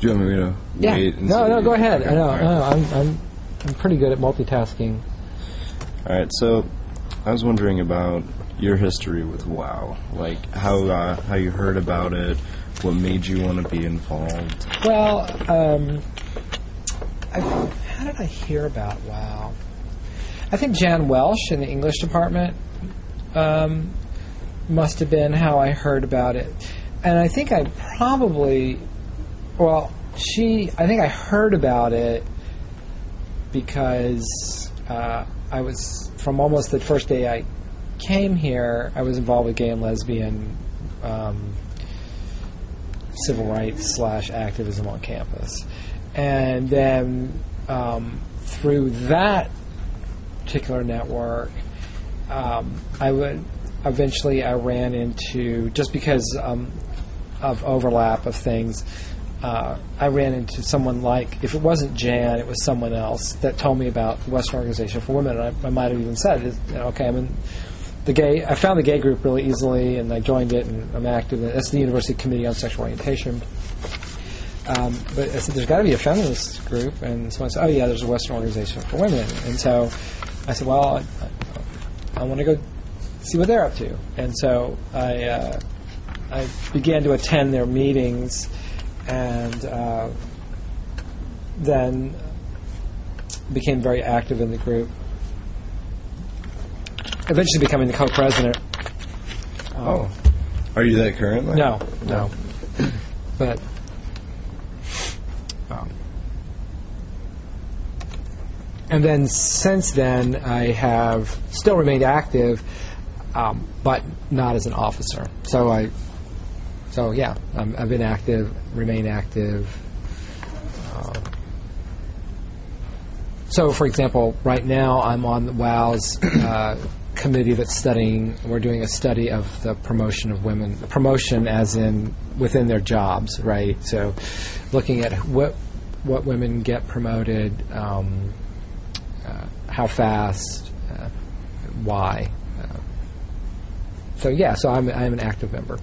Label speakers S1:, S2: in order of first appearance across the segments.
S1: Do you want me to wait?
S2: No, go ahead.
S1: Okay.
S2: I know.
S1: Right.
S2: No, I'm pretty good at multitasking.
S1: All right, so I was wondering about your history with WoW, like how you heard about it, what made you want to be involved.
S2: Well, how did I hear about WoW? I think Jan Welsh in the English department must have been how I heard about it. And I think I probably, I think I heard about it because I was, from almost the first day I came here, I was involved with gay and lesbian civil rights / activism on campus. And then through that particular network, I ran into, just because of overlap of things, I ran into someone like, if it wasn't Jan, it was someone else that told me about the Western Organization for Women, and I might have even said, okay, I found the gay group really easily, and I joined it, and I'm active. That's the University Committee on Sexual Orientation. But I said, there's got to be a feminist group, and someone said, oh yeah, there's a Western Organization for Women, and so I said, well, I want to go see what they're up to, and so I began to attend their meetings, and then became very active in the group. Eventually becoming the co-president.
S1: Are you that currently?
S2: No. But and then since then, I have still remained active, but not as an officer. I've been active, remain active. So, for example, right now I'm on the WOW's committee that's studying. We're doing a study of the promotion of women, promotion as in within their jobs, right? So, looking at what women get promoted, how fast, why. So I'm an active member.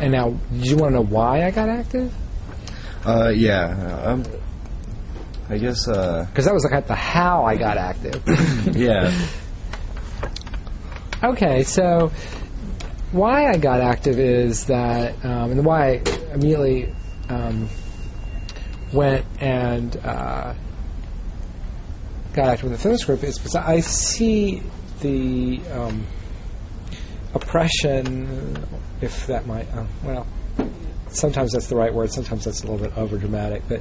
S2: And now, did you want to know why I got active?
S1: Yeah. I guess.
S2: Because that was like the how I got active.
S1: Yeah.
S2: Okay, so why I got active is that, and why I immediately went and got active with the feminist group is because I see the oppression, if that might, sometimes that's the right word, sometimes that's a little bit overdramatic, but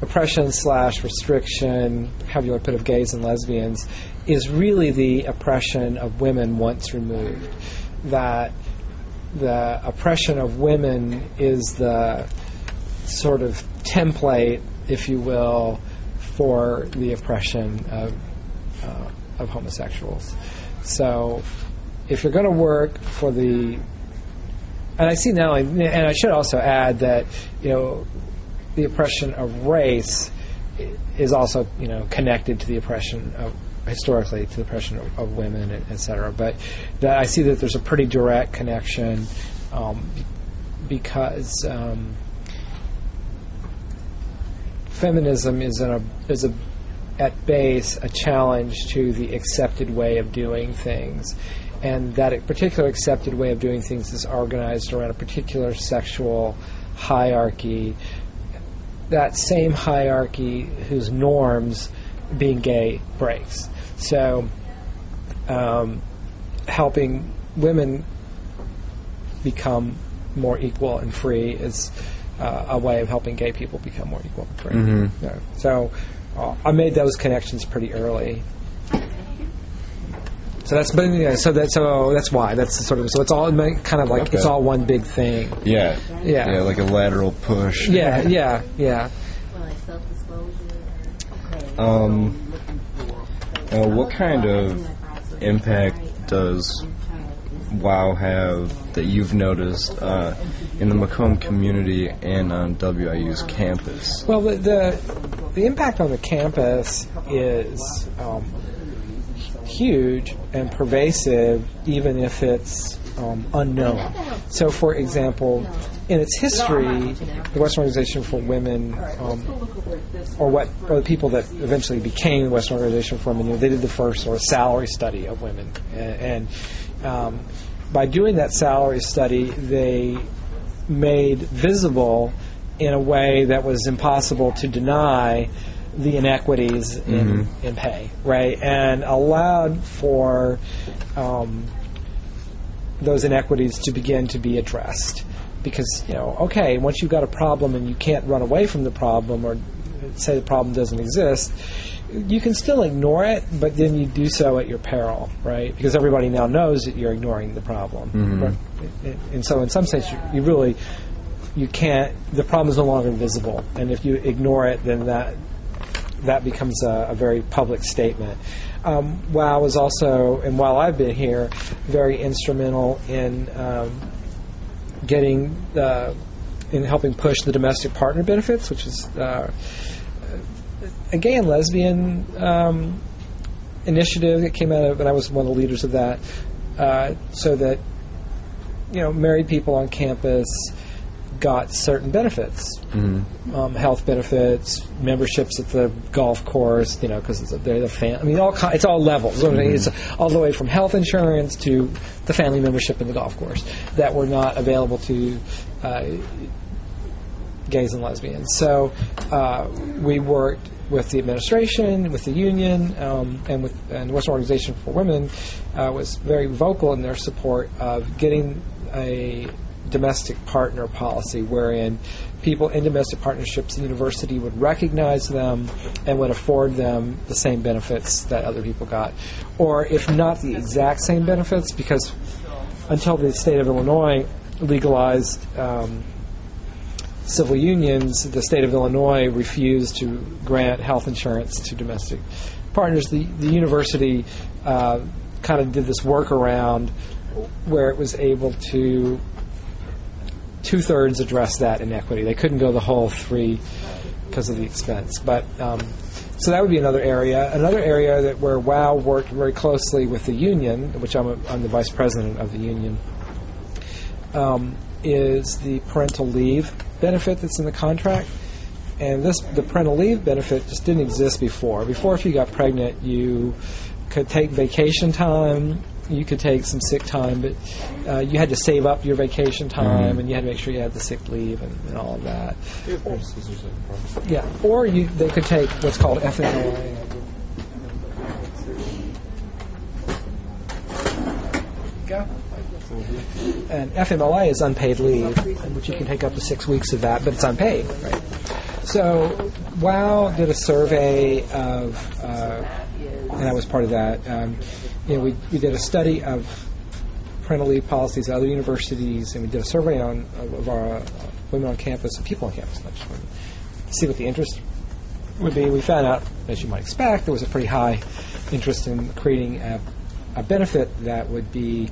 S2: oppression / restriction, however you want to put it, of gays and lesbians, is really the oppression of women once removed. That the oppression of women is the sort of template, if you will, for the oppression of homosexuals. So if you're going to work for the, and I see now, and I should also add that, the oppression of race is also, connected to the oppression of, historically, to the oppression of women, et cetera. But that I see that there's a pretty direct connection because feminism is at base a challenge to the accepted way of doing things. And that particular accepted way of doing things is organized around a particular sexual hierarchy. That same hierarchy, whose norms, being gay, breaks. So, helping women become more equal and free is a way of helping gay people become more equal and free.
S1: Mm-hmm.
S2: Yeah. So, I made those connections pretty early. So that's why. That's sort of, so it's all kind of like, okay. It's all one big thing.
S1: Yeah, like a lateral push.
S2: Yeah.
S1: What kind of impact does WOW have that you've noticed in the Macomb community and on WIU's campus?
S2: Well, the impact on the campus is huge and pervasive, even if it's unknown. So, for example, in its history, the Western Organization for Women, or the people that eventually became the Western Organization for Women, they did the first sort of salary study of women, and by doing that salary study, they made visible in a way that was impossible to deny the inequities in pay, right? And allowed for those inequities to begin to be addressed. Because, okay, once you've got a problem and you can't run away from the problem or say the problem doesn't exist, you can still ignore it, but then you do so at your peril, right? Because everybody now knows that you're ignoring the problem. Right? And so in some sense, you can't, the problem is no longer visible. And if you ignore it, then that becomes a very public statement. WOW was also, and while I've been here, very instrumental in in helping push the domestic partner benefits, which is a gay and lesbian initiative that came out of, and I was one of the leaders of that, so that married people on campus got certain benefits, health benefits, memberships at the golf course, because they're the family. It's all levels. It's all the way from health insurance to the family membership in the golf course that were not available to gays and lesbians. So we worked with the administration, with the union, and the Western Organization for Women was very vocal in their support of getting a domestic partner policy wherein people in domestic partnerships, the university would recognize them and would afford them the same benefits that other people got. Or if not the exact same benefits, because until the state of Illinois legalized civil unions, the state of Illinois refused to grant health insurance to domestic partners. The university kind of did this workaround where it was able to two-thirds address that inequity. They couldn't go the whole 3 because of the expense. But so that would be another area. Another area where WOW worked very closely with the union, which I'm the vice president of the union, is the parental leave benefit that's in the contract. And the parental leave benefit just didn't exist before. Before, if you got pregnant, you could take vacation time. You could take some sick time, but you had to save up your vacation time, and you had to make sure you had the sick leave and all of that. Yeah, or they could take what's called FMLA. And FMLA is unpaid leave, which you can take up to 6 weeks of that, but it's unpaid. Right? So WOW did a survey of, and I was part of that. We did a study of parental leave policies at other universities, and we did a survey of our women on campus and people on campus, not just women, to see what the interest would be. We found out, as you might expect, there was a pretty high interest in creating a benefit that would be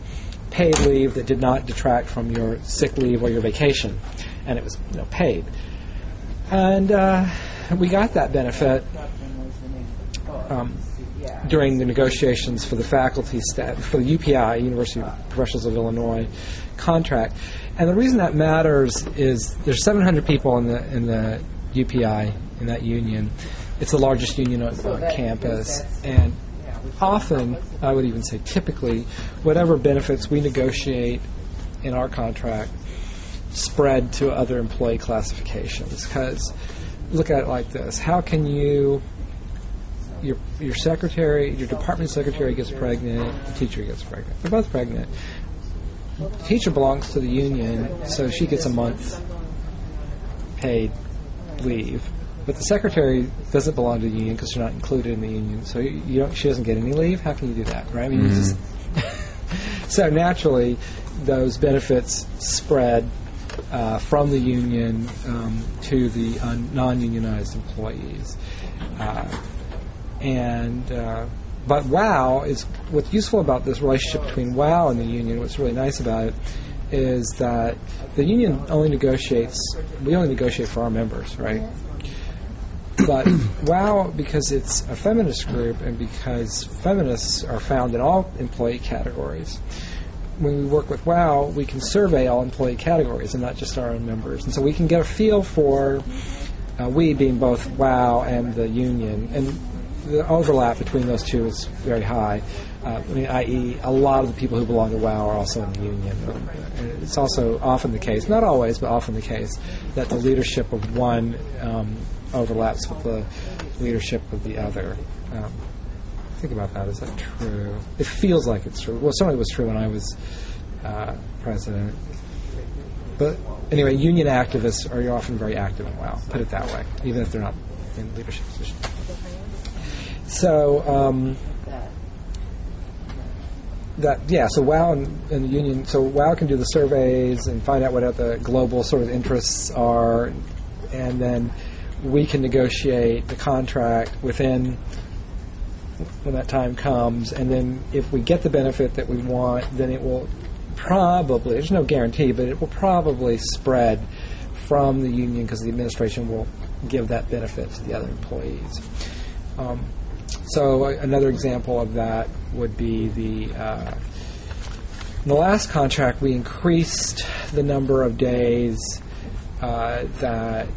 S2: paid leave that did not detract from your sick leave or your vacation, and it was paid. And we got that benefit during the negotiations for the faculty staff, for the UPI, University Professionals of Illinois contract. And the reason that matters is there's 700 people in the UPI, in that union. It's the largest union on campus. And often, I would even say typically, whatever benefits we negotiate in our contract spread to other employee classifications. Because look at it like this. How can you... Your secretary, your department secretary gets pregnant, the teacher gets pregnant. They're both pregnant. The teacher belongs to the union, so she gets a month paid leave. But the secretary doesn't belong to the union because she's not included in the union, so she doesn't get any leave. How can you do that, right? I mean, so naturally, those benefits spread from the union to the non-unionized employees. But WOW is what's useful about this relationship between WOW and the union. What's really nice about it is that the union only negotiates. We only negotiate for our members, right? But WOW, because it's a feminist group and because feminists are found in all employee categories, when we work with WOW, we can survey all employee categories and not just our own members. And so we can get a feel for, we being both WOW and the union, and the overlap between those two is very high. I.e., a lot of the people who belong to WOW are also in the union. And it's also often the case, not always, but often the case, that the leadership of one overlaps with the leadership of the other. Think about that. Is that true? It feels like it's true. Well, certainly it was true when I was president. But anyway, union activists are often very active in WOW, put it that way, even if they're not in leadership positions. So, so WOW and the union, so WOW can do the surveys and find out what the global sort of interests are, and then we can negotiate the contract when that time comes, and then if we get the benefit that we want, then it will probably, there's no guarantee, but it will probably spread from the union because the administration will give that benefit to the other employees. So another example of that would be the last contract, we increased the number of days that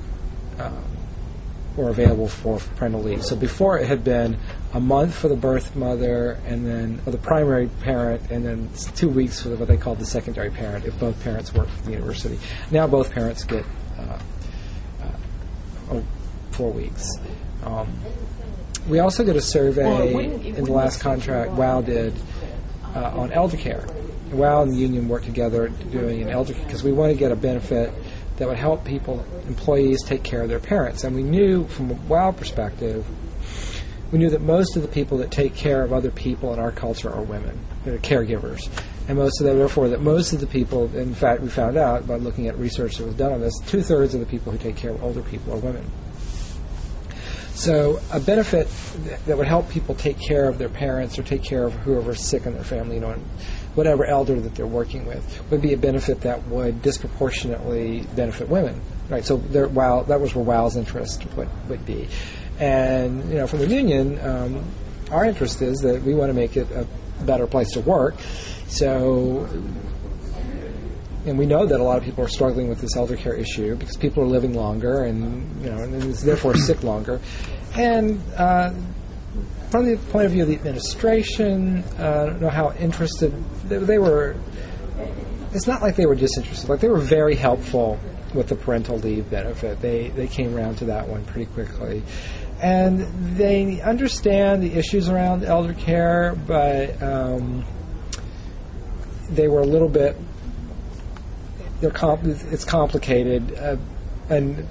S2: were available for parental leave. So before it had been a month for the birth mother, and then the primary parent, and then 2 weeks for what they called the secondary parent, if both parents work for the university. Now both parents get 4 weeks. We also did a survey in the last contract WOW did on elder care. WOW and the union worked together doing an elder care because we want to get a benefit that would help employees take care of their parents. And we knew from a WOW perspective, we knew that most of the people that take care of other people in our culture are women. They're caregivers. And therefore, that most of the people, in fact, we found out by looking at research that was done on this, 2/3 of the people who take care of older people are women. So a benefit that would help people take care of their parents or take care of whoever's sick in their family, whatever elder that they're working with, would be a benefit that would disproportionately benefit women. Right. So that was where WOW's interest would be. And from the union, our interest is that we want to make it a better place to work. So, and we know that a lot of people are struggling with this elder care issue because people are living longer and therefore sick longer. And from the point of view of the administration, I don't know how interested they were. It's not like they were disinterested. Like they were very helpful with the parental leave benefit. They came around to that one pretty quickly. And they understand the issues around elder care, but they were a little bit. It's complicated, and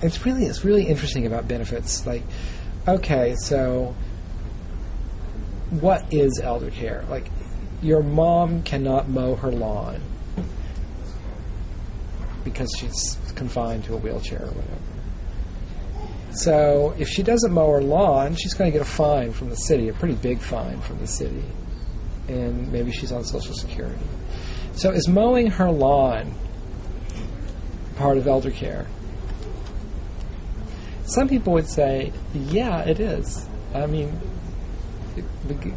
S2: it's really interesting about benefits. Like, okay, so what is elder care? Like, your mom cannot mow her lawn because she's confined to a wheelchair or whatever. So if she doesn't mow her lawn, she's going to get a fine from the city, a pretty big fine from the city, and maybe she's on Social Security. So is mowing her lawn part of elder care? Some people would say, yeah, it is. I mean, the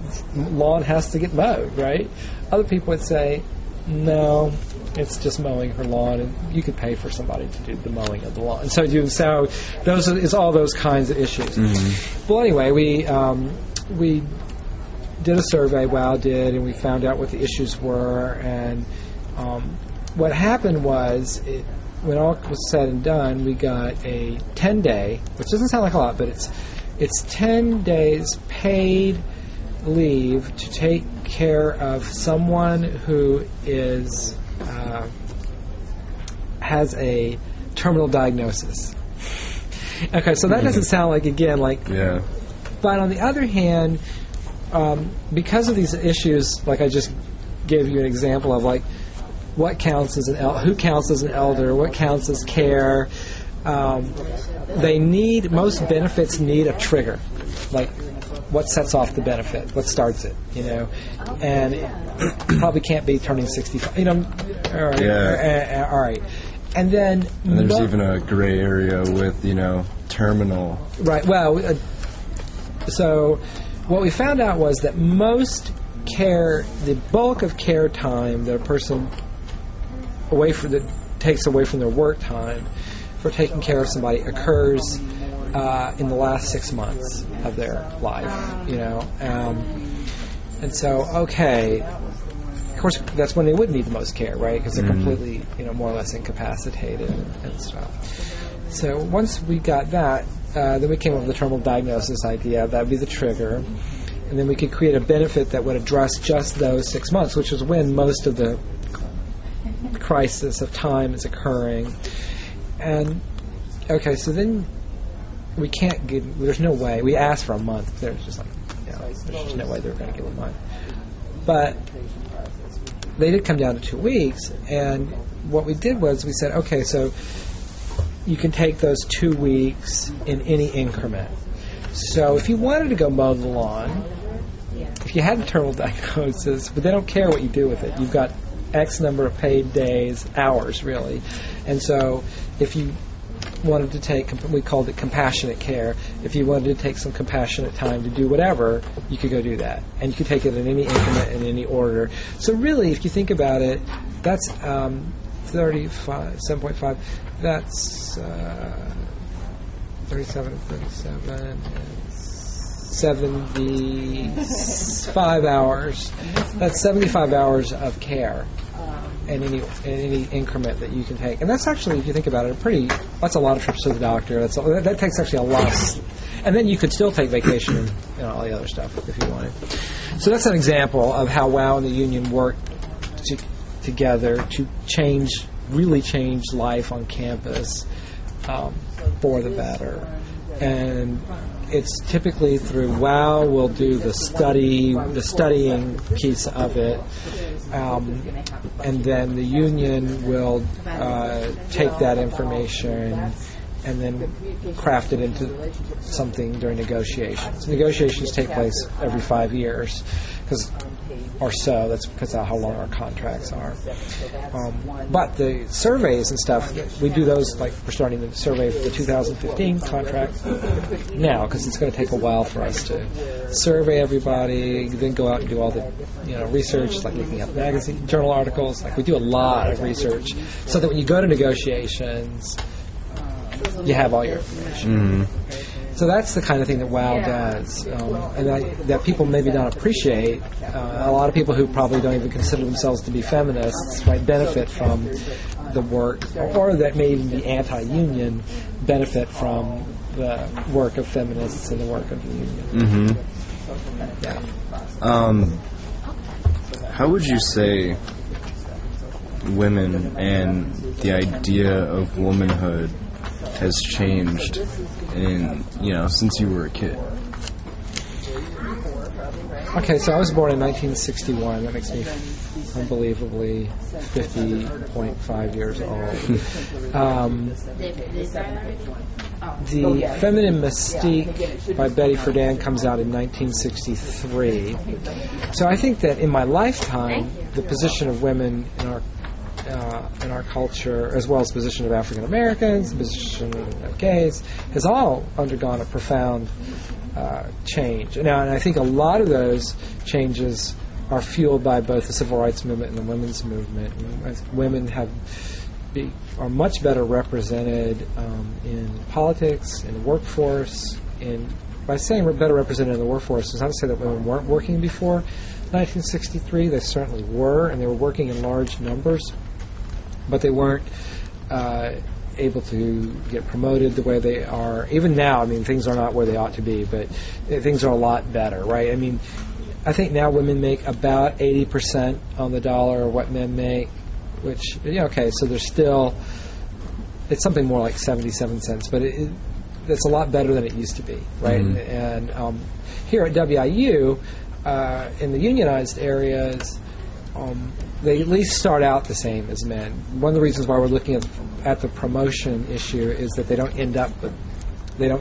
S2: lawn has to get mowed, right? Other people would say, no, it's just mowing her lawn, and you could pay for somebody to do the mowing of the lawn. It's all those kinds of issues. Mm-hmm. Well, anyway, we did a survey, WOW did, and we found out what the issues were. And what happened was, when all was said and done, we got a 10-day, which doesn't sound like a lot, but it's 10 days paid leave to take care of someone who has a terminal diagnosis. Okay, so that doesn't sound like, again, like...
S1: Yeah.
S2: But on the other hand, because of these issues, like I just gave you an example of, like, what counts as who counts as an elder, what counts as care, most benefits need a trigger, like what sets off the benefit, what starts it, and it probably can't be turning 65, all right. All right. And then
S1: there's even a gray area with, terminal.
S2: Right. Well, so what we found out was that most care, the bulk of care time that a person takes away from their work time for taking care of somebody occurs in the last 6 months of their life. And so, okay, of course, that's when they would need the most care, right? Because they're completely, more or less incapacitated and stuff. So once we got that, then we came up with the terminal diagnosis idea. That would be the trigger. And then we could create a benefit that would address just those 6 months, which is when most of the crisis of time is occurring. And, okay, so then we can't get, there's no way. We asked for a month. There's just there's just no way they were going to give a month. But they did come down to 2 weeks, and what we did was we said, okay, so you can take those 2 weeks in any increment. So if you wanted to go mow the lawn, if you had a terminal diagnosis, but they don't care what you do with it. You've got X number of paid days, hours, really. And so if you wanted to take, we called it compassionate care, if you wanted to take some compassionate time to do whatever, you could go do that. And you could take it in any increment, in any order. So really, if you think about it, that's 7.5, that's 37, 75 hours. That's 75 hours of care in any increment that you can take. And that's actually, if you think about it, that's a lot of trips to the doctor. That takes actually a lot. And then you could still take vacation and all the other stuff if you wanted. So that's an example of how WOW and the union worked together to really change life on campus for the better. And it's typically through WOW. We'll do the studying piece of it, and then the union will take that information and then craft it into something during negotiations. Negotiations take place every 5 years, or so. That's because of how long our contracts are. But the surveys and stuff, we do those, like we're starting the survey for the 2015 contract now, because it's going to take a while for us to survey everybody, then go out and do all the research, like looking up journal articles. Like we do a lot of research so that when you go to negotiations, you have all your information. Mm-hmm. So that's the kind of thing that WOW does, and that people maybe don't appreciate. A lot of people who probably don't even consider themselves to be feminists might benefit from the work, or that may even be anti-union, benefit from the work of feminists and the work of the union. Mm-hmm. Yeah.
S1: How would you say women and the idea of womanhood has changed since you were a kid?
S2: Okay, so I was born in 1961. That makes me unbelievably 50.5 years old. The Feminine Mystique by Betty Friedan comes out in 1963. So I think that in my lifetime, the position of women in our culture, as well as the position of African Americans, the position of gays, has all undergone a profound change. Now, and I think a lot of those changes are fueled by both the civil rights movement and the women's movement. Women are much better represented in politics, in the workforce. By saying we're better represented in the workforce, it's not to say that women weren't working before 1963. They certainly were, and they were working in large numbers. But they weren't able to get promoted the way they are. Even now, I mean, things are not where they ought to be, but things are a lot better, right? I mean, I think now women make about 80% on the dollar of what men make, which, okay, so there's still, it's something more like 77 cents, but it's a lot better than it used to be, right? Mm-hmm. And here at WIU, in the unionized areas, they at least start out the same as men. One of the reasons why we're looking at the promotion issue is that they don't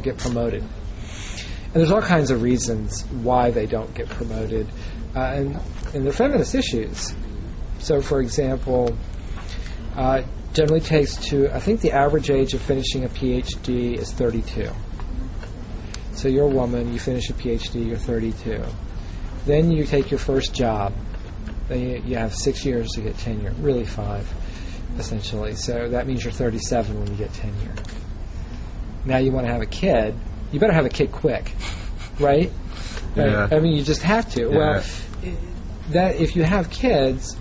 S2: get promoted. And there's all kinds of reasons why they don't get promoted. And they're feminist issues. So, for example, generally takes I think the average age of finishing a PhD is 32. So you're a woman, you finish a PhD, you're 32. Then you take your first job. Then you have 6 years to get tenure, really 5, essentially. So that means you're 37 when you get tenure. Now you want to have a kid. You better have a kid quick, right?
S1: Yeah.
S2: I mean, you just have to.
S1: Yeah.
S2: Well, that if you have kids,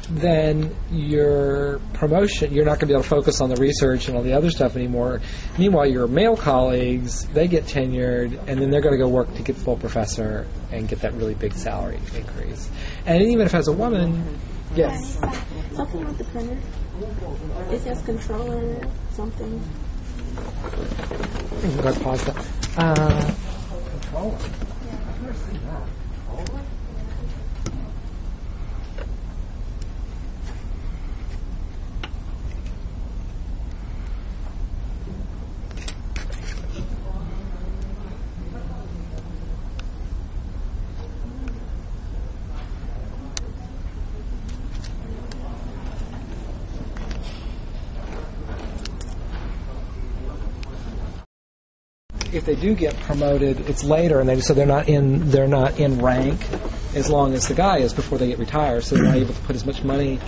S2: then your promotion, you're not going to be able to focus on the research and all the other stuff anymore. Meanwhile, your male colleagues, they get tenured, and then they're going to go work to get full professor and get that really big salary increase. And even if as a woman, yes.
S3: Something with the printer. It says controller, something.
S2: I'm going to pause that. Controller. I've never seen that. If they do get promoted, it's later, and they're not in rank as long as the guy is before they get retired. So they're not able to put as much money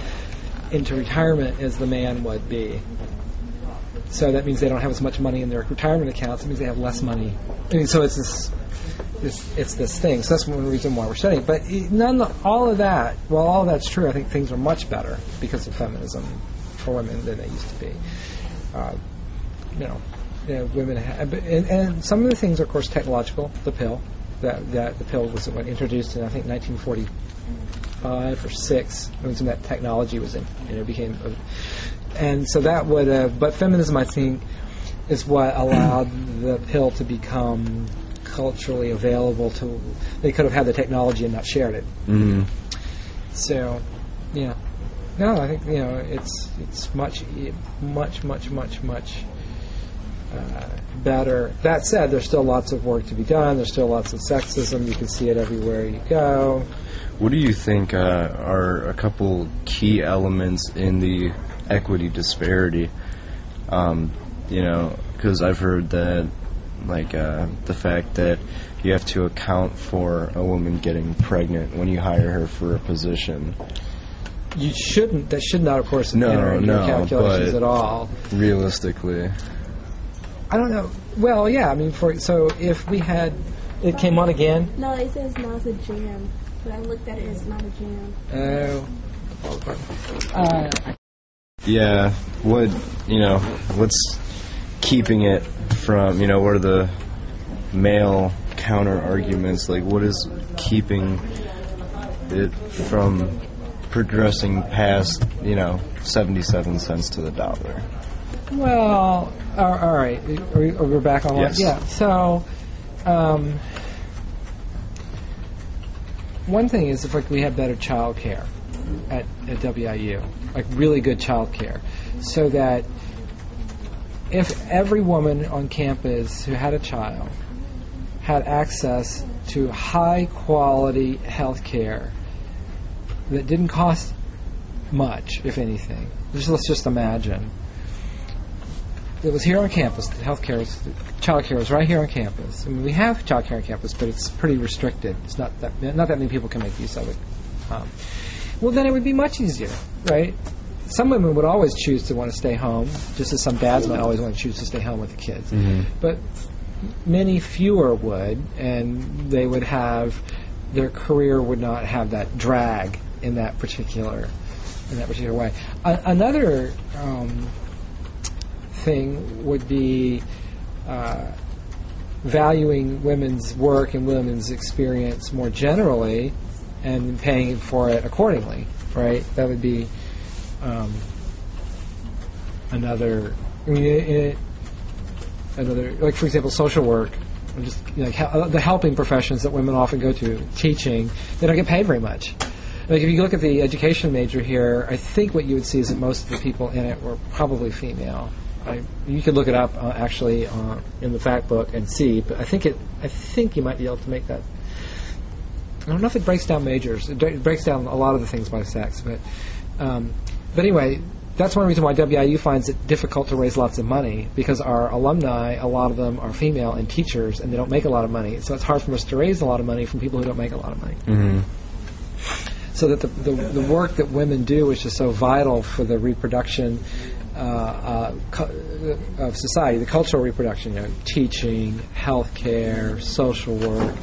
S2: into retirement as the man would be. So that means they don't have as much money in their retirement accounts. It means they have less money. I mean, so it's this thing. So that's one reason why we're studying. But all of that, while all of that's true, I think things are much better because of feminism for women than they used to be. Women have, and some of the things are, of course, technological. The pill, that the pill was introduced in, I think, 1945 or 6. When that technology was became, and so that would. But feminism, I think, is what allowed the pill to become culturally available to. They could have had the technology and not shared it.
S1: Mm-hmm.
S2: So, yeah. No, I think it's much better. That said, there's still lots of work to be done. There's still lots of sexism. You can see it everywhere you go.
S1: What do you think are a couple key elements in the equity disparity? Because I've heard that, the fact that you have to account for a woman getting pregnant when you hire her for a position.
S2: You shouldn't. That should not, of course, enter into your calculations at all.
S1: Realistically.
S2: I don't know. Well, yeah. I mean, so if we had, it came on again.
S3: No, it says now it's a jam. But I looked at it, it's not a jam.
S2: Oh.
S1: Yeah. What's keeping it from? What are the male counter arguments? What is keeping it from progressing past 77 cents to the dollar?
S2: Well, all right. We're back on.
S1: Yes.
S2: Yeah. So, one thing is if we have better child care at WIU, really good child care, so that if every woman on campus who had a child had access to high quality health care that didn't cost much, if anything. Let's just imagine. It was here on campus. The child care was right here on campus. I mean, we have child care on campus, but it's pretty restricted. It's not that many people can make use of it. Well, then it would be much easier, right? Some women would always choose to want to stay home, just as some dads might always want to choose to stay home with the kids.
S1: Mm-hmm.
S2: But many fewer would, and they would have their career would not have that drag in that particular way. Another thing would be valuing women's work and women's experience more generally and paying for it accordingly, right? That would be another, for example, social work, or just the helping professions that women often go to, teaching, they don't get paid very much. If you look at the education major here, I think what you would see is that most of the people in it were probably female. You could look it up actually in the fact book and see, but I think you might be able to make that. I don't know if it breaks down majors. It breaks down a lot of the things by sex, but anyway, that's one reason why WIU finds it difficult to raise lots of money, because our alumni, a lot of them are female and teachers, and they don't make a lot of money. So it's hard for us to raise a lot of money from people who don't make a lot of money.
S1: Mm-hmm.
S2: So that the work that women do, which is so vital for the reproduction of society, the cultural reproduction, teaching, healthcare, social work,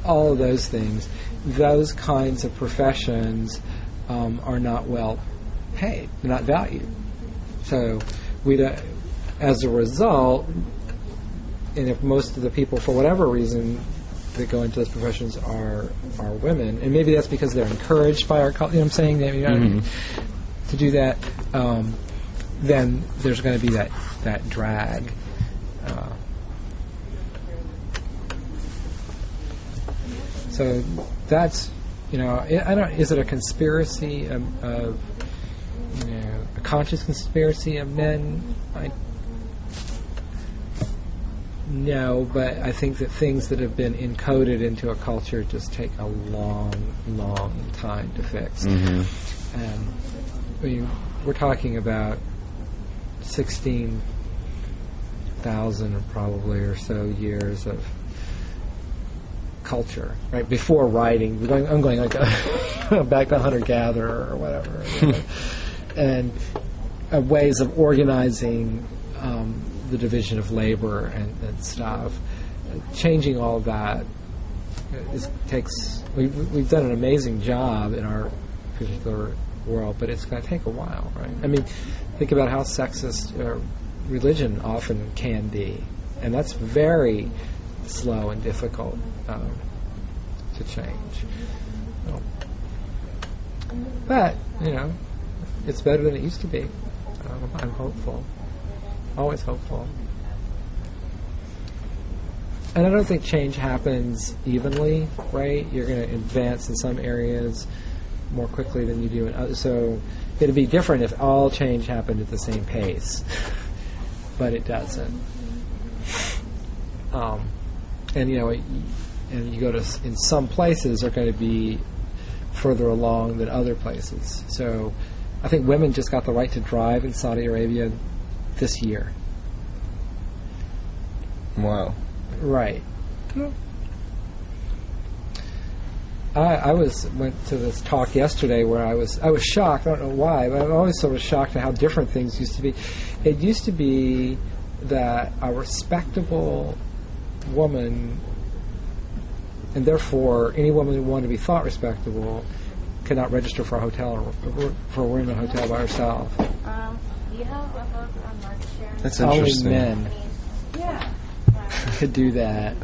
S2: all of those things, those kinds of professions are not well paid, they're not valued. So as a result, and if most of the people, for whatever reason, that go into those professions are women, and maybe that's because they're encouraged by our culture, you know what I'm saying, to do that, then there's going to be that drag. So that's, I don't. Is it a conspiracy of a conscious conspiracy of men? No, but I think that things that have been encoded into a culture just take a long, long time to fix.
S1: Mm-hmm.
S2: We're talking about 16,000 probably or so years of culture, right? Before writing, I'm going like back to hunter-gatherer or whatever, and ways of organizing the division of labor and stuff. Changing all of that takes. We've done an amazing job in our particular world, but it's going to take a while, right? I mean, think about how sexist religion often can be, and that's very slow and difficult to change. So, but it's better than it used to be. I'm hopeful, always hopeful. And I don't think change happens evenly, right? You're going to advance in some areas more quickly than you do in others. So it'd be different if all change happened at the same pace, but it doesn't. And you go to in some places are going to be further along than other places. So I think women just got the right to drive in Saudi Arabia this year.
S1: Wow.
S2: Right. I went to this talk yesterday where I was shocked. I don't know why, but I'm always sort of shocked at how different things used to be. It used to be that a respectable woman, and therefore any woman who wanted to be thought respectable, could not register for a hotel or for a room in a hotel by herself.
S4: Do you know about market share?
S1: That's interesting.
S2: Only men could do that,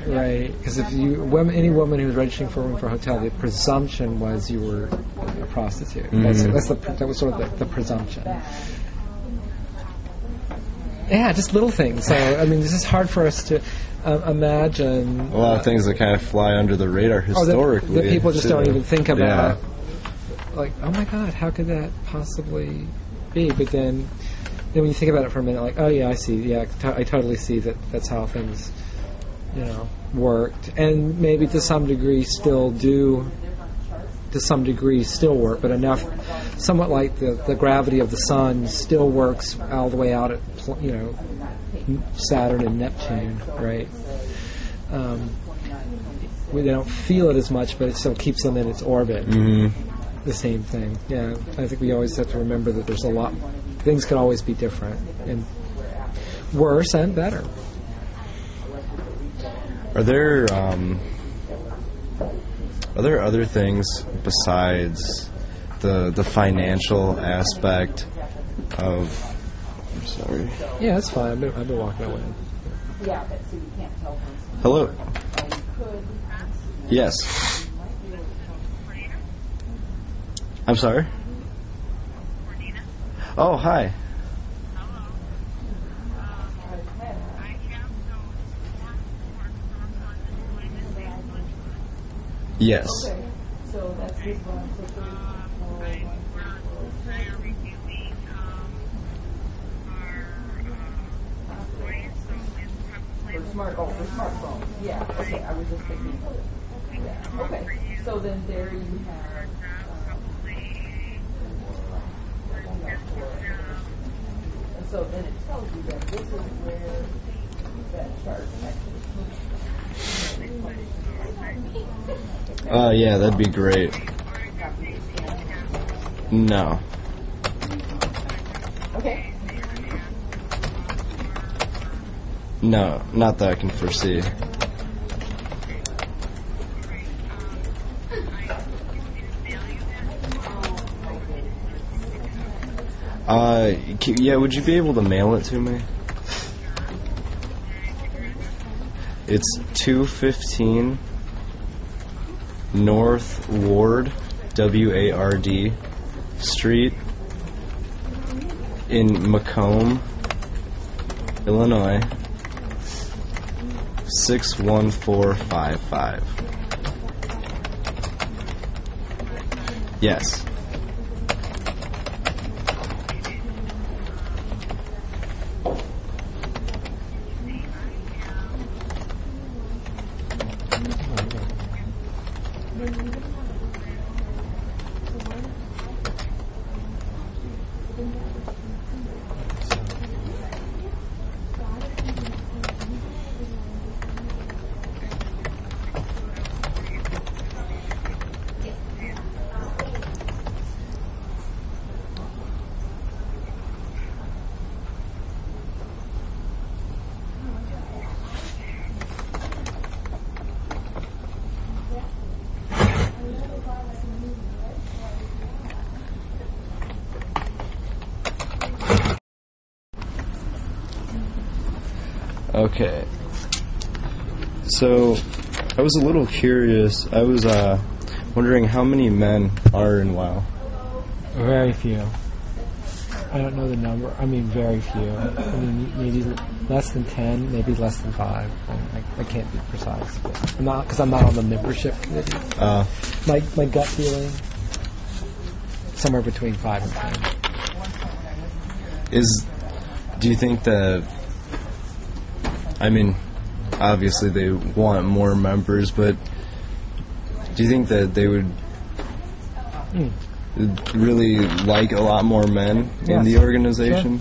S2: right? Because if any woman who was registering for a room for a hotel, the presumption was you were a prostitute.
S1: Mm-hmm.
S2: That was sort of the presumption. Yeah, just little things. So I mean, this is hard for us to imagine.
S1: A lot of things that kind of fly under the radar historically.
S2: That people just don't even think about.
S1: Yeah.
S2: Like, oh my God, how could that possibly be? But then when you think about it for a minute, like, oh yeah, I see. Yeah, I totally see that. That's how things, worked, and maybe to some degree still do. To some degree, still work, but enough, somewhat like the gravity of the sun still works all the way out at Saturn and Neptune, right? They don't feel it as much, but it still keeps them in its orbit.
S1: Mm-hmm.
S2: The same thing. Yeah, I think we always have to remember that there's a lot. Things can always be different and worse and better.
S1: Are there other things besides the financial aspect of? I'm sorry.
S2: Yeah, that's fine. I've been walking away.
S1: Hello. Yes. I'm sorry. Oh, hi. Yes.
S5: Okay, so that's this one. For smartphones. Yeah. Okay, I was just thinking. Yeah. Okay, so then there you have. this is where that chart actually.
S1: Yeah, that'd be great. No.
S5: Okay.
S1: No, not that I can foresee. Yeah, would you be able to mail it to me? It's 215 North Ward, W-A-R-D, Street, in Macomb, Illinois, 61455. Yes. Okay. So, I was a little curious. I was wondering how many men are in WoW.
S2: Very few. I don't know the number. I mean, very few. I mean, maybe less than 10, maybe less than 5. I can't be precise. But I'm not, because I'm not on the membership committee. My gut feeling, somewhere between 5 and 10.
S1: Do you think that, I mean, obviously they want more members, but do you think that they would really like a lot more men in the organization?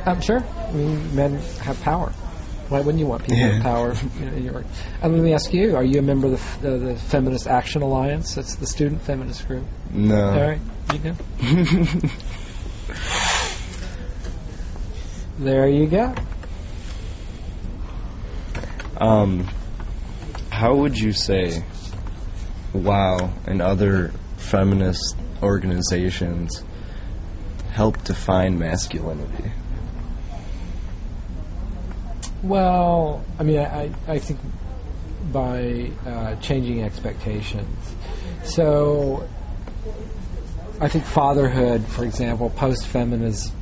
S2: Sure. Sure. I mean, men have power. Why wouldn't you want people with power in your? Let me ask you: are you a member of the Feminist Action Alliance? It's the student feminist group.
S1: No.
S2: All right, you do. There you go.
S1: How would you say WoW and other feminist organizations help define masculinity?
S2: Well, I mean, I think by changing expectations. So, I think fatherhood, for example, post-feminist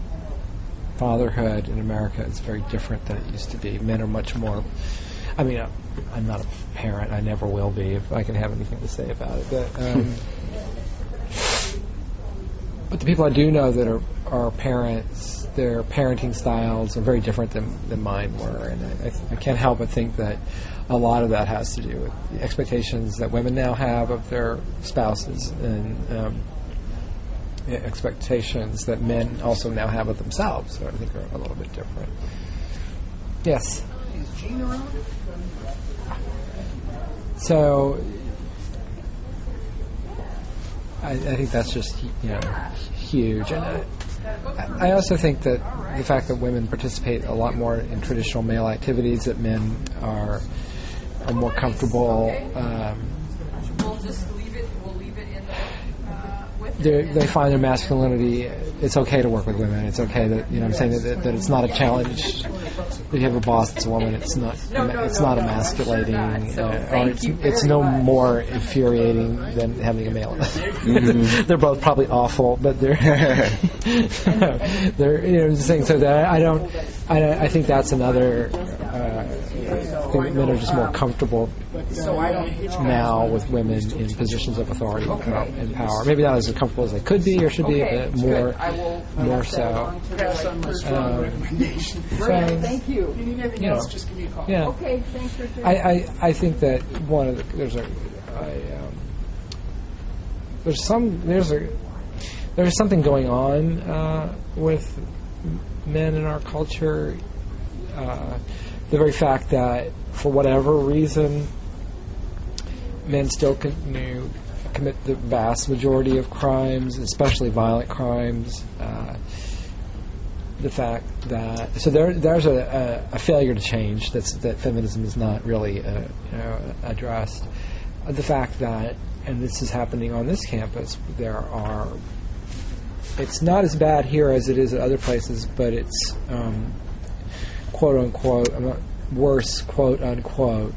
S2: fatherhood in America is very different than it used to be. Men are much more... I mean, I'm not a parent. I never will be if I can have anything to say about it. But the people I do know that are parents, their parenting styles are very different than mine were. And I can't help but think that a lot of that has to do with the expectations that women now have of their spouses and expectations that men also now have of themselves, that I think are a little bit different. Yes?
S6: Is Gene around?
S2: So, I think that's just, huge. And I also think that the fact that women participate a lot more in traditional male activities, that men are more comfortable.
S5: We'll just leave it. We'll leave it in
S2: they find their masculinity. It's okay to work with women. It's okay that I'm saying that it's not a challenge. If you have a boss that's a woman, it's not emasculating, or it's no more infuriating than having a male. Mm-hmm. They're both probably awful, but they're saying so that I think that's another thing that men are just more comfortable now with women in positions of authority and power. Maybe not as comfortable as they could be or should be, but more so.
S5: Thank you.
S6: If you need anything else, just give me a call.
S2: Yeah.
S5: Okay, thanks for sharing.
S2: I think that there's something going on with men in our culture. The very fact that, for whatever reason, men still commit the vast majority of crimes, especially violent crimes. The fact that there's a failure to change that feminism is not really addressed. The fact that, and this is happening on this campus, it's not as bad here as it is at other places, but it's quote unquote worse, quote unquote.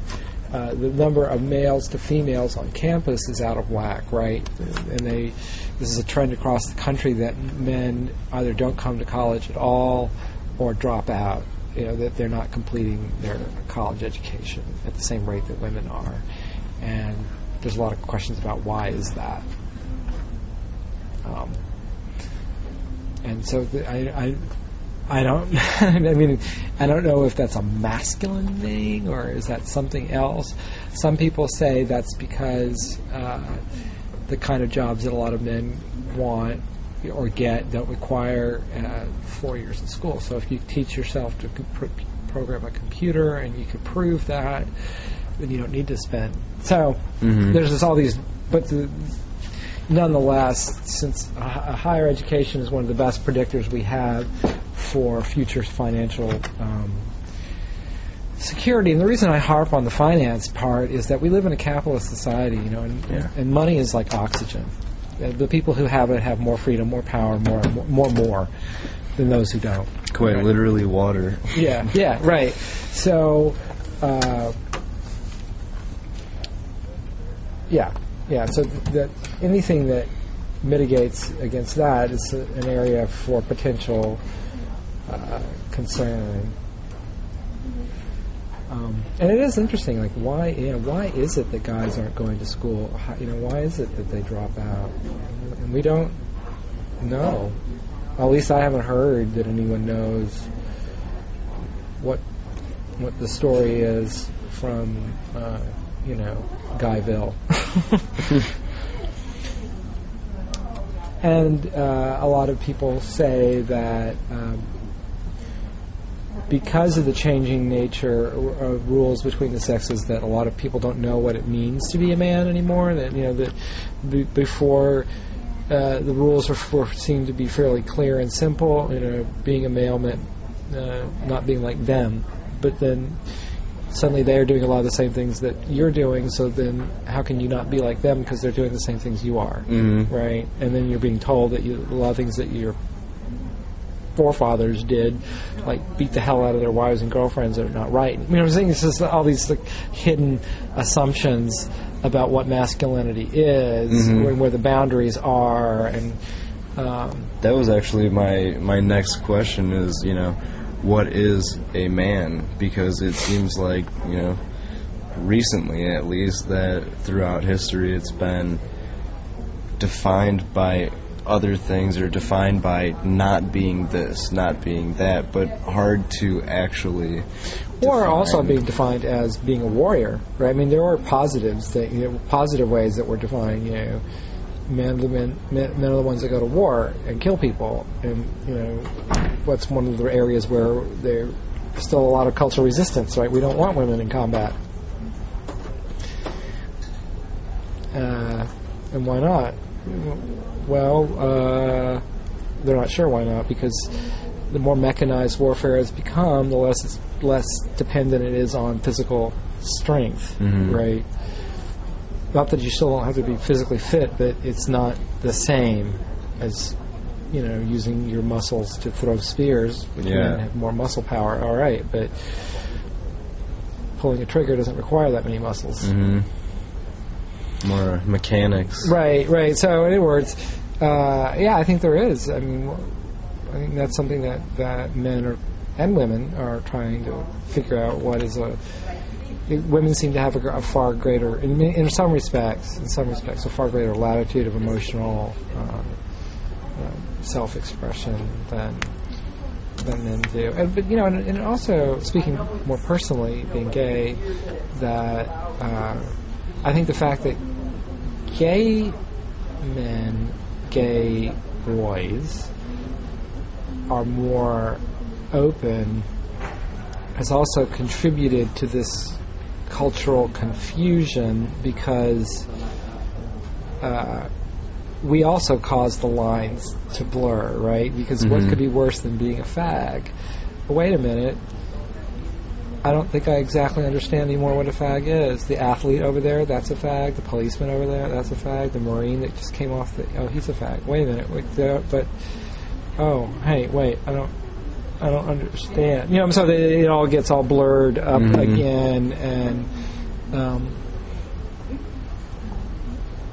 S2: The number of males to females on campus is out of whack, right? And this is a trend across the country that men either don't come to college at all or drop out. That they're not completing their college education at the same rate that women are. And there's a lot of questions about why is that. And so I don't. I mean, I don't know if that's a masculine thing or is that something else. Some people say that's because the kind of jobs that a lot of men want or get don't require 4 years of school. So if you teach yourself to program a computer and you can prove that, then you don't need to spend. So there's just all these, but nonetheless, since a higher education is one of the best predictors we have for future financial security, and the reason I harp on the finance part is that we live in a capitalist society, and money is like oxygen. The people who have it have more freedom, more power, more than those who don't.
S1: Quite right. Literally water.
S2: Yeah, right. So, so that anything that mitigates against that is an area for potential concern. And it is interesting, like why is it that guys aren't going to school? Why is it that they drop out? And we don't know. At least I haven't heard that anyone knows what the story is from Guyville. And a lot of people say that because of the changing nature of rules between the sexes, that a lot of people don't know what it means to be a man anymore. That before the rules were seemed to be fairly clear and simple. Being a male meant not being like them, but then suddenly they're doing a lot of the same things that you're doing, so then how can you not be like them because they're doing the same things you are, right? And then you're being told that a lot of things that your forefathers did, like beat the hell out of their wives and girlfriends, are not right. I'm saying it's just all these hidden assumptions about what masculinity is, where the boundaries are, and
S1: that was actually my next question is, what is a man? Because it seems like, recently at least, that throughout history it's been defined by other things, or defined by not being this, not being that, but hard to actually
S2: or also being defined as being a warrior, right? I mean, there are positives, positive ways that we're defined, men are the ones that go to war and kill people, and what's one of the areas where there's still a lot of cultural resistance, right? We don't want women in combat. And why not? Well, they're not sure why not, because the more mechanized warfare has become, the less dependent it is on physical strength, right? Not that you still don't have to be physically fit, but it's not the same as using your muscles to throw spears. You have more muscle power, all right, but pulling a trigger doesn't require that many muscles.
S1: More mechanics.
S2: Right. So, in other words, I think there is. I mean, I think that's something that men and women are trying to figure out. What is women seem to have a far greater, in some respects, a far greater latitude of emotional self-expression than men do. But and also, speaking more personally, being gay, that I think the fact that gay men, gay boys are more open has also contributed to this cultural confusion because we also cause the lines to blur, right? Because what could be worse than being a fag? But wait a minute. I don't think I exactly understand anymore what a fag is. The athlete over there, that's a fag. The policeman over there, that's a fag. The Marine that just came off he's a fag. Wait a minute. I don't understand. You know, so it all gets all blurred up again, and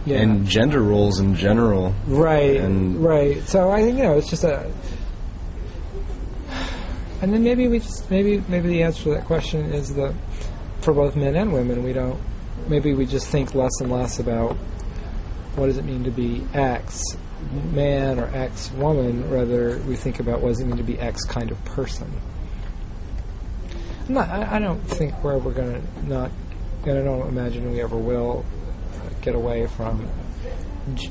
S1: and gender roles in general.
S2: Right. So I think it's just and then maybe the answer to that question is that for both men and women we just think less and less about what does it mean to be X man or X woman, rather we think about what does it mean to be X kind of person. I don't think we're ever going to and I don't imagine we ever will get away from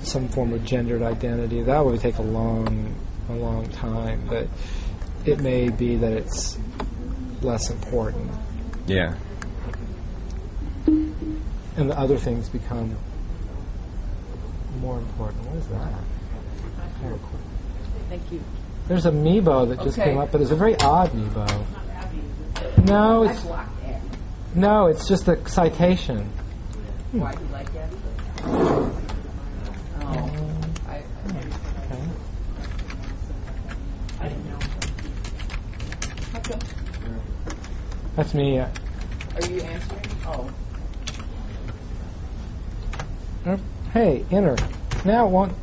S2: some form of gendered identity. That would take a long time, but it may be that it's less important.
S1: Yeah.
S2: And the other things become more important. What is that? Kind of cool.
S5: Thank you.
S2: There's a Meebo that just came up, but it's a very odd Meebo. No, it's just a citation.
S5: Why do you like that? I didn't know. Okay.
S2: That's me.
S5: Are you answering? Oh.
S2: Hey, enter. Now one.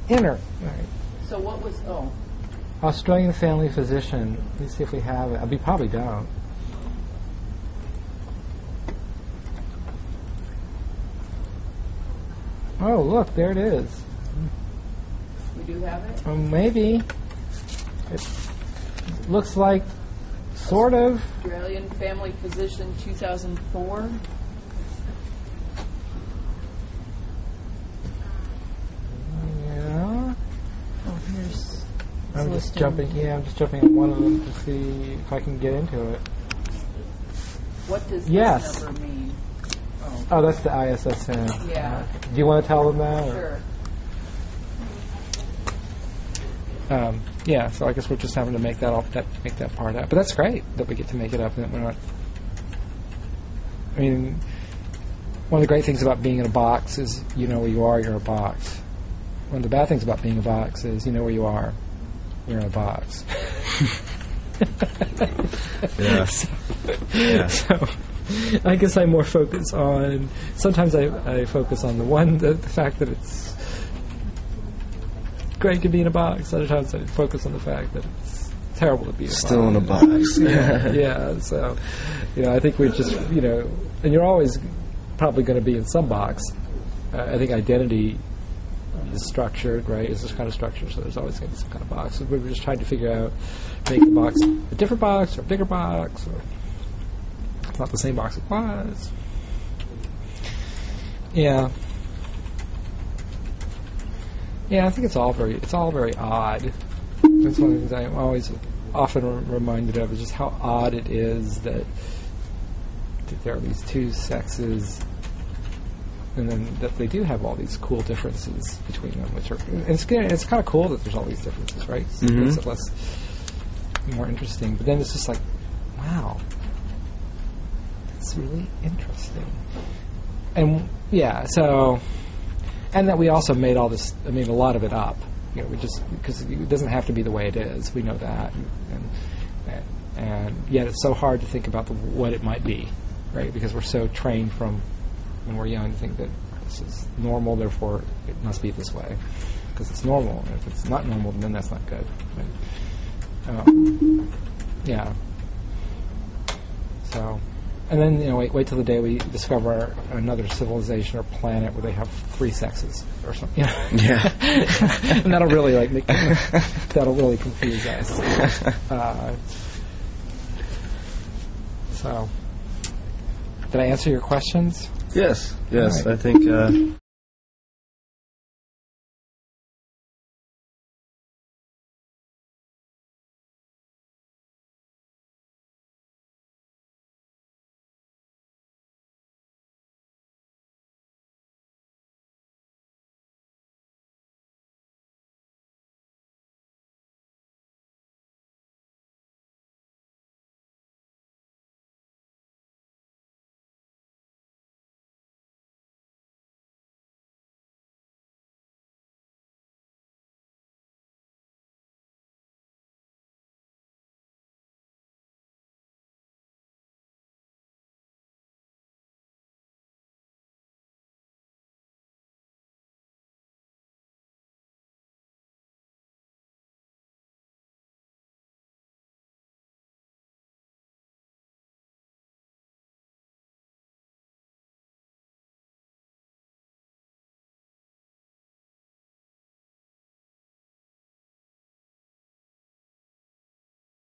S2: Enter. All right.
S5: So what was,
S2: Australian family physician. Let's see if we have it. We probably don't. Oh, look, there it is.
S5: We do have it?
S2: Maybe. It looks like, sort of.
S5: Australian Family Physician 2004.
S2: Yeah. Oh, here's... I'm just jumping on one of them to see if I can get into it.
S5: What does this number mean?
S2: Oh, that's the ISSN.
S5: Yeah.
S2: Do you want to tell them that?
S5: Sure.
S2: Yeah, so I guess we're just having to make that part up. But that's great that we get to make it up and that we're not... I mean, one of the great things about being in a box is you know where you are, you're a box. One of the bad things about being a box is you know where you are, you're in a box.
S1: Yeah.
S2: So I guess I more focus on... Sometimes I focus on the fact that it's great to be in a box. Other times I focus on the fact that it's terrible to be in a box.
S1: Still in a box.
S2: Yeah, so, I think we just, and you're always probably going to be in some box. I think identity is structured, right? It's just kind of structured, so there's always going to be some kind of box. So we're just trying to figure out, make the box a different box or a bigger box, or it's not the same box it was. Yeah. Yeah, I think it's all very odd. That's one of the things I'm always often reminded of is just how odd it is that there are these two sexes, and then that they do have all these cool differences between them, which are it's kind of cool that there's all these differences, right? So it makes it more interesting. But then it's just like, wow, that's really interesting. And yeah, so. And that we also made all this, a lot of it up. We just, because it doesn't have to be the way it is. We know that. And yet it's so hard to think about what it might be, right? Because we're so trained from when we're young to think that this is normal, therefore it must be this way. Because it's normal. And if it's not normal, then that's not good. Yeah. So... And then, wait till the day we discover another civilization or planet where they have 3 sexes or something.
S1: Yeah.
S2: And that'll really that'll really confuse us. So, did I answer your questions?
S1: Yes.
S2: Right.
S1: I think